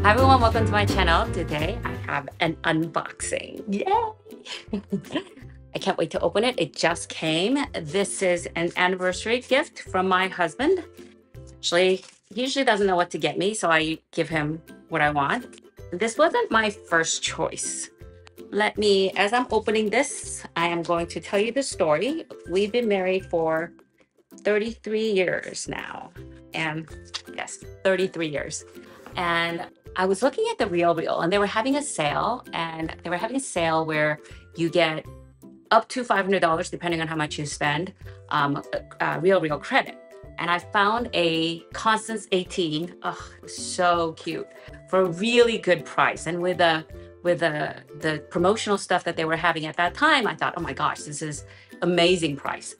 Hi everyone, welcome to my channel. Today I have an unboxing. Yay! I can't wait to open it. It just came. This is an anniversary gift from my husband. Actually, he usually doesn't know what to get me, so I give him what I want. This wasn't my first choice. As I'm opening this, I am going to tell you the story. We've been married for 33 years now. And yes, 33 years. And I was looking at the Realreal and they were having a sale, where you get up to $500 depending on how much you spend, Realreal credit. And I found a Constance 18, oh, it was so cute, for a really good price. And with the promotional stuff that they were having at that time, I thought, oh my gosh, this is amazing price.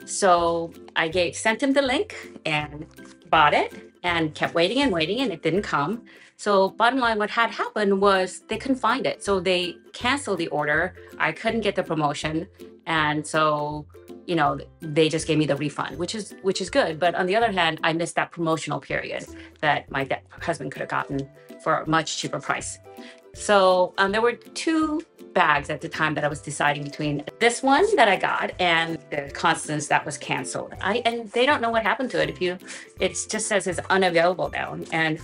So I sent him the link and bought it and kept waiting and waiting, and it didn't come. So bottom line, what had happened was they couldn't find it. So they canceled the order. I couldn't get the promotion. And so, you know, they just gave me the refund, which is good. But on the other hand, I missed that promotional period that my husband could have gotten for a much cheaper price. So there were two bags at the time that I was deciding between: this one that I got and the Constance that was canceled. And they don't know what happened to it. It just says it's unavailable now. And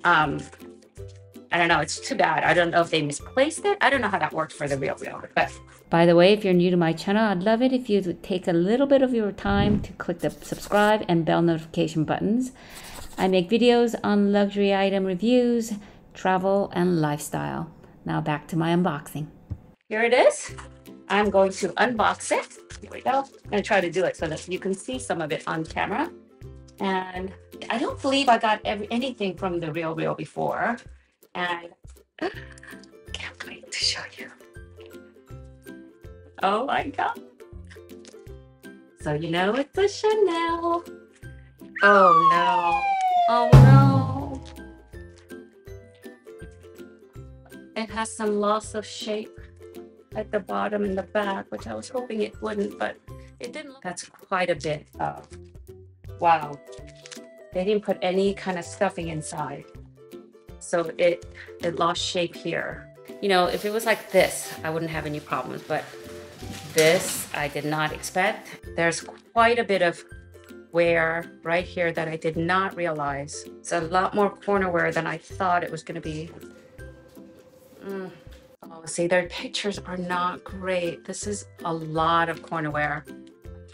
I don't know, it's too bad. I don't know if they misplaced it. I don't know how that works for the Realreal. But by the way, if you're new to my channel, I'd love it if you would take a little bit of your time to click the subscribe and bell notification buttons. I make videos on luxury item reviews, travel, and lifestyle. Now back to my unboxing. Here it is. I'm going to unbox it. Here we go. I'm going to try to do it so that you can see some of it on camera. And I don't believe I got anything from the Realreal before. And can't wait to show you. Oh my God. So you know it's a Chanel. Oh no. Oh no. It has some loss of shape at the bottom and the back, which I was hoping it wouldn't, but it didn't. That's quite a bit of, wow. They didn't put any kind of stuffing inside. So it lost shape here. You know, if it was like this, I wouldn't have any problems, but this I did not expect. There's quite a bit of wear right here that I did not realize. It's a lot more corner wear than I thought it was gonna be. Oh, see, their pictures are not great. This is a lot of corner wear.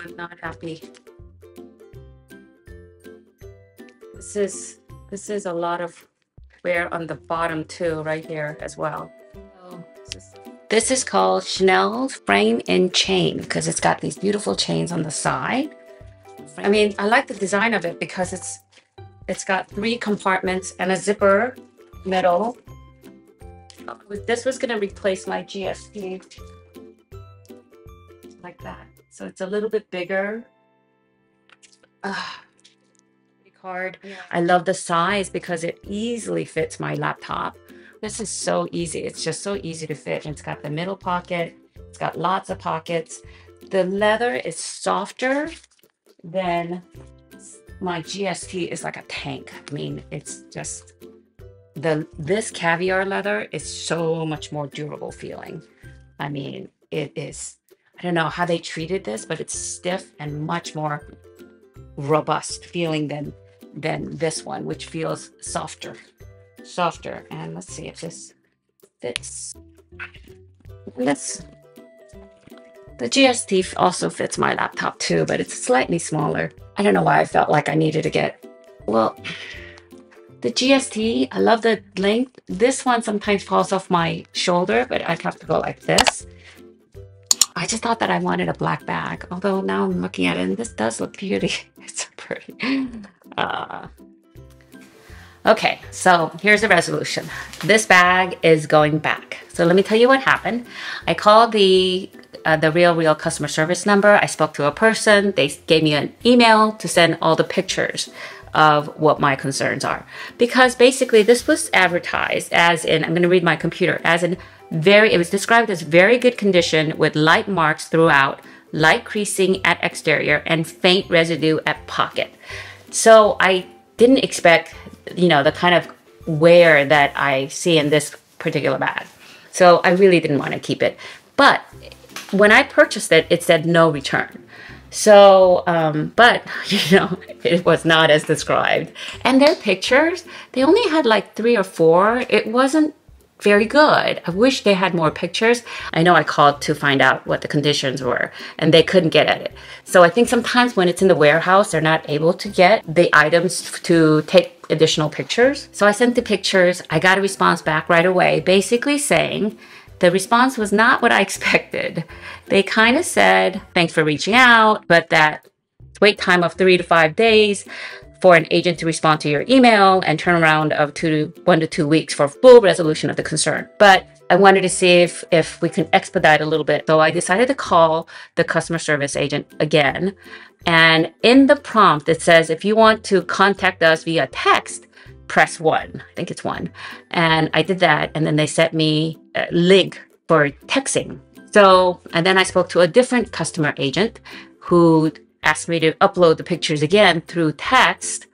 I'm not happy. This is a lot of wear on the bottom too, right here as well. Oh, this is called Chanel's Frame and Chain because it's got these beautiful chains on the side. I mean, I like the design of it because it's got 3 compartments and a zipper middle. This was going to replace my GST, like that. So it's a little bit bigger. Card. Yeah. I love the size because it easily fits my laptop. This is so easy. It's just so easy to fit. And it's got the middle pocket. It's got lots of pockets. The leather is softer than my GST is like a tank. I mean, it's just this caviar leather is so much more durable feeling. I mean, it is, I don't know how they treated this, but it's stiff and much more robust feeling than this one, which feels softer. And let's see if this fits. The GST also fits my laptop too, but it's slightly smaller. I don't know why I felt like I needed to get, well, the GST, I love the length. This one sometimes falls off my shoulder, but I'd have to go like this. I just thought that I wanted a black bag, although now I'm looking at it and this does look pretty. It's so pretty. Okay, so here's the resolution. This bag is going back. So let me tell you what happened. I called the Realreal customer service number. I spoke to a person. They gave me an email to send all the pictures of what my concerns are. Because basically this was advertised as in, I'm going to read my computer, as in it was described as very good condition with light marks throughout, light creasing at exterior, and faint residue at pocket. So I didn't expect, you know, the kind of wear that I see in this particular bag. So I really didn't want to keep it. But when I purchased it, it said no return. So, but, you know, it was not as described. And their pictures, they only had like 3 or 4. It wasn't very good. I wish they had more pictures. I know I called to find out what the conditions were, and they couldn't get at it. So I think sometimes when it's in the warehouse, they're not able to get the items to take additional pictures. So I sent the pictures. I got a response back right away, basically saying the response was not what I expected. They kind of said, thanks for reaching out, but that wait time of 3 to 5 days for an agent to respond to your email and turnaround of 1 to 2 weeks for full resolution of the concern. But I wanted to see if we can expedite a little bit. So I decided to call the customer service agent again. And in the prompt, it says, if you want to contact us via text, press 1. I think it's 1. And I did that. And then they sent me a link for texting. So, and then I spoke to a different customer agent who asked me to upload the pictures again through text,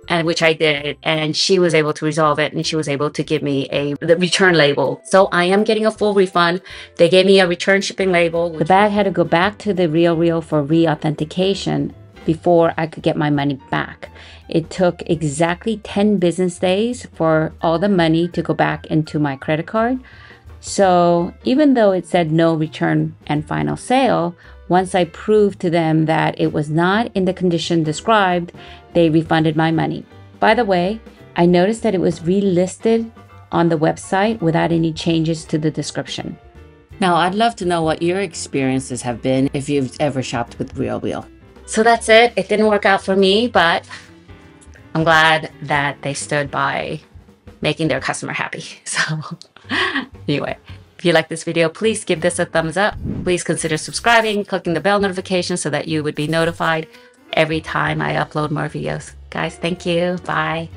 and which I did, and she was able to resolve it, and she was able to give me the return label. So I am getting a full refund. They gave me a return shipping label. The bag had to go back to the Realreal for re-authentication before I could get my money back. It took exactly 10 business days for all the money to go back into my credit card. So even though it said no return and final sale, once I proved to them that it was not in the condition described, they refunded my money. By the way, I noticed that it was relisted on the website without any changes to the description. Now, I'd love to know what your experiences have been if you've ever shopped with Realreal. So that's it. It didn't work out for me, but I'm glad that they stood by making their customer happy. So anyway, if you like this video, please give this a thumbs up. Please consider subscribing, clicking the bell notification so that you would be notified every time I upload more videos. Guys, thank you. Bye.